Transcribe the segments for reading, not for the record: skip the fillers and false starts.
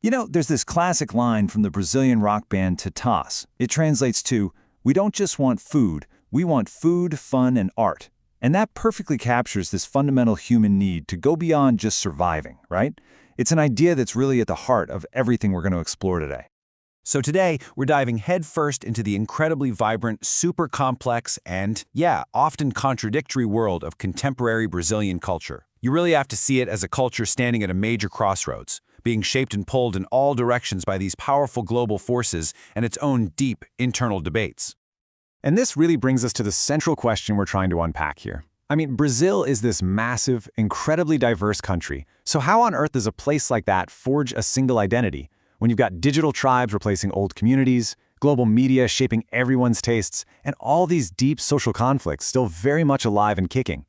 You know, there's this classic line from the Brazilian rock band Titãs. It translates to, "We don't just want food, we want food, fun, and art." And that perfectly captures this fundamental human need to go beyond just surviving, right? It's an idea that's really at the heart of everything we're going to explore today. So today, we're diving headfirst into the incredibly vibrant, super complex, and, yeah, often contradictory world of contemporary Brazilian culture. You really have to see it as a culture standing at a major crossroads, being shaped and pulled in all directions by these powerful global forces and its own deep internal debates. And this really brings us to the central question we're trying to unpack here. I mean, Brazil is this massive, incredibly diverse country. So how on earth does a place like that forge a single identity when you've got digital tribes replacing old communities, global media shaping everyone's tastes, and all these deep social conflicts still very much alive and kicking?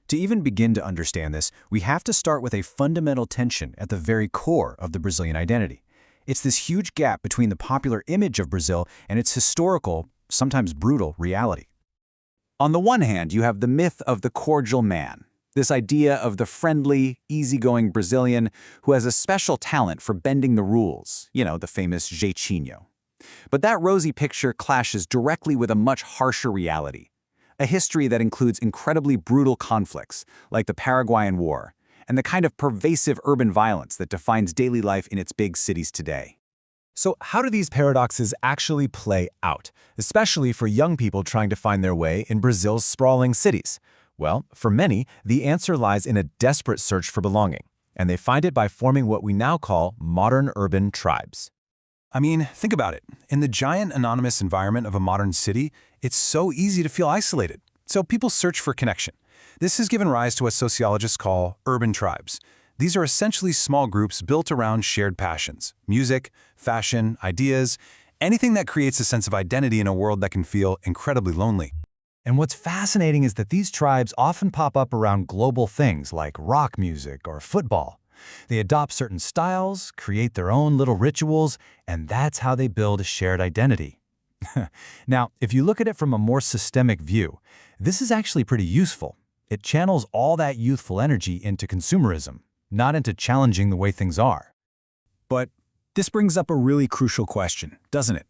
To even begin to understand this, we have to start with a fundamental tension at the very core of the Brazilian identity. It's this huge gap between the popular image of Brazil and its historical, sometimes brutal, reality. On the one hand, you have the myth of the cordial man, this idea of the friendly, easygoing Brazilian who has a special talent for bending the rules, the famous jeitinho. But that rosy picture clashes directly with a much harsher reality. A history that includes incredibly brutal conflicts, like the Paraguayan War, and the kind of pervasive urban violence that defines daily life in its big cities today. So how do these paradoxes actually play out, especially for young people trying to find their way in Brazil's sprawling cities? Well, for many, the answer lies in a desperate search for belonging, and they find it by forming what we now call modern urban tribes. I mean, think about it. In the giant anonymous environment of a modern city, it's so easy to feel isolated. So people search for connection. This has given rise to what sociologists call urban tribes. These are essentially small groups built around shared passions: music, fashion, ideas, anything that creates a sense of identity in a world that can feel incredibly lonely. And what's fascinating is that these tribes often pop up around global things like rock music or football. They adopt certain styles, create their own little rituals, and that's how they build a shared identity. Now, if you look at it from a more systemic view, this is actually pretty useful. It channels all that youthful energy into consumerism, not into challenging the way things are. But this brings up a really crucial question, doesn't it?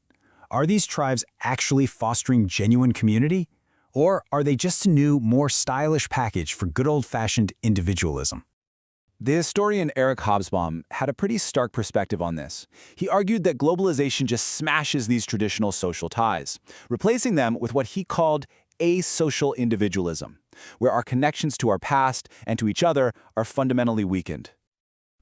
Are these tribes actually fostering genuine community? Or are they just a new, more stylish package for good old-fashioned individualism? The historian Eric Hobsbawm had a pretty stark perspective on this. He argued that globalization just smashes these traditional social ties, replacing them with what he called asocial individualism, where our connections to our past and to each other are fundamentally weakened.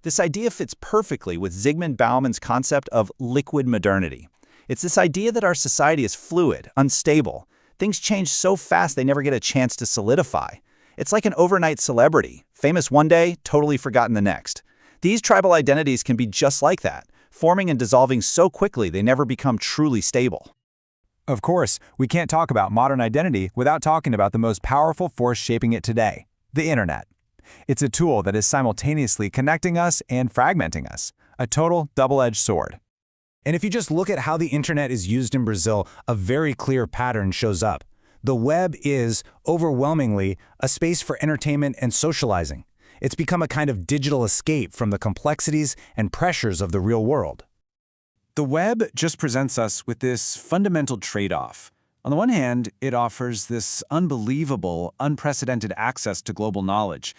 This idea fits perfectly with Zygmunt Bauman's concept of liquid modernity. It's this idea that our society is fluid, unstable. Things change so fast they never get a chance to solidify. It's like an overnight celebrity, famous one day, totally forgotten the next. These tribal identities can be just like that, forming and dissolving so quickly they never become truly stable. Of course, we can't talk about modern identity without talking about the most powerful force shaping it today, the internet. It's a tool that is simultaneously connecting us and fragmenting us, a total double-edged sword. And if you just look at how the internet is used in Brazil, a very clear pattern shows up. The web is, overwhelmingly, a space for entertainment and socializing. It's become a kind of digital escape from the complexities and pressures of the real world. The web just presents us with this fundamental trade-off. On the one hand, it offers this unbelievable, unprecedented access to global knowledge.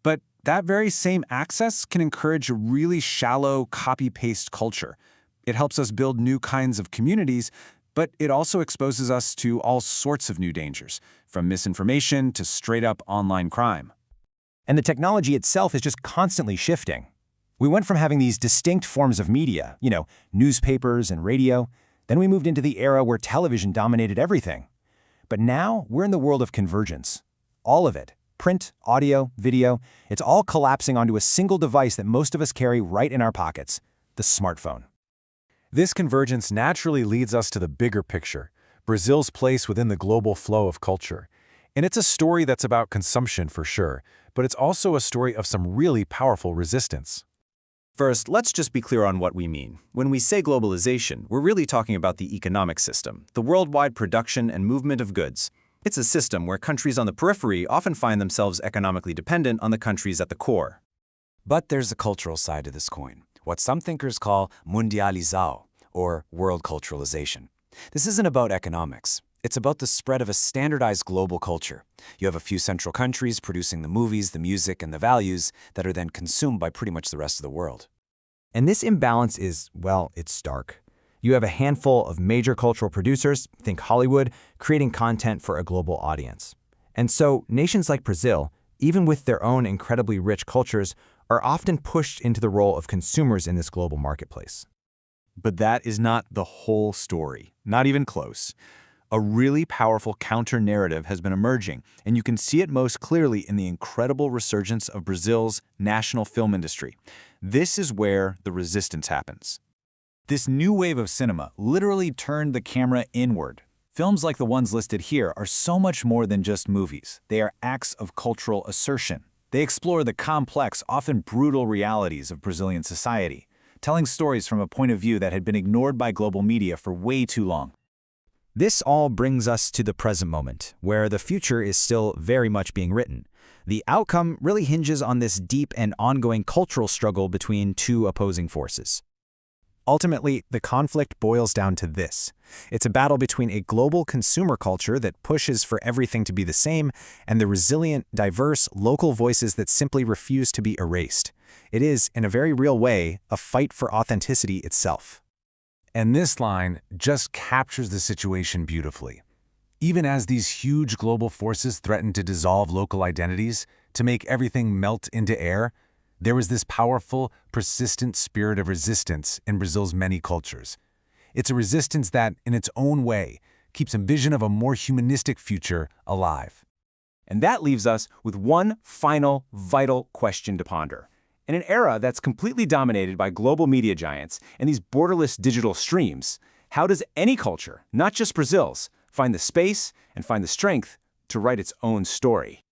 But that very same access can encourage a really shallow, copy-paste culture. It helps us build new kinds of communities, but it also exposes us to all sorts of new dangers, from misinformation to straight-up online crime. And the technology itself is just constantly shifting. We went from having these distinct forms of media, newspapers and radio, then we moved into the era where television dominated everything. But now we're in the world of convergence. All of it, print, audio, video, it's all collapsing onto a single device that most of us carry right in our pockets, the smartphone. This convergence naturally leads us to the bigger picture, Brazil's place within the global flow of culture. And it's a story that's about consumption for sure, but it's also a story of some really powerful resistance. First, let's just be clear on what we mean. When we say globalization, we're really talking about the economic system, the worldwide production and movement of goods. It's a system where countries on the periphery often find themselves economically dependent on the countries at the core. But there's a cultural side to this coin. what some thinkers call mundializao, or world culturalization. This isn't about economics. It's about the spread of a standardized global culture. You have a few central countries producing the movies, the music, and the values that are then consumed by pretty much the rest of the world. And this imbalance is, well, it's stark. You have a handful of major cultural producers, think Hollywood, creating content for a global audience. And so nations like Brazil, even with their own incredibly rich cultures, are often pushed into the role of consumers in this global marketplace. But that is not the whole story, not even close. A really powerful counter-narrative has been emerging, and you can see it most clearly in the incredible resurgence of Brazil's national film industry. This is where the resistance happens. This new wave of cinema literally turned the camera inward. Films like the ones listed here are so much more than just movies. They are acts of cultural assertion. They explore the complex, often brutal realities of Brazilian society, telling stories from a point of view that had been ignored by global media for way too long. This all brings us to the present moment, where the future is still very much being written. The outcome really hinges on this deep and ongoing cultural struggle between two opposing forces. Ultimately, the conflict boils down to this. It's a battle between a global consumer culture that pushes for everything to be the same and the resilient, diverse, local voices that simply refuse to be erased. It is, in a very real way, a fight for authenticity itself. And this line just captures the situation beautifully. Even as these huge global forces threaten to dissolve local identities, to make everything melt into air, there was this powerful, persistent spirit of resistance in Brazil's many cultures. It's a resistance that, in its own way, keeps a vision of a more humanistic future alive. And that leaves us with one final, vital question to ponder. In an era that's completely dominated by global media giants and these borderless digital streams, how does any culture, not just Brazil's, find the space and find the strength to write its own story?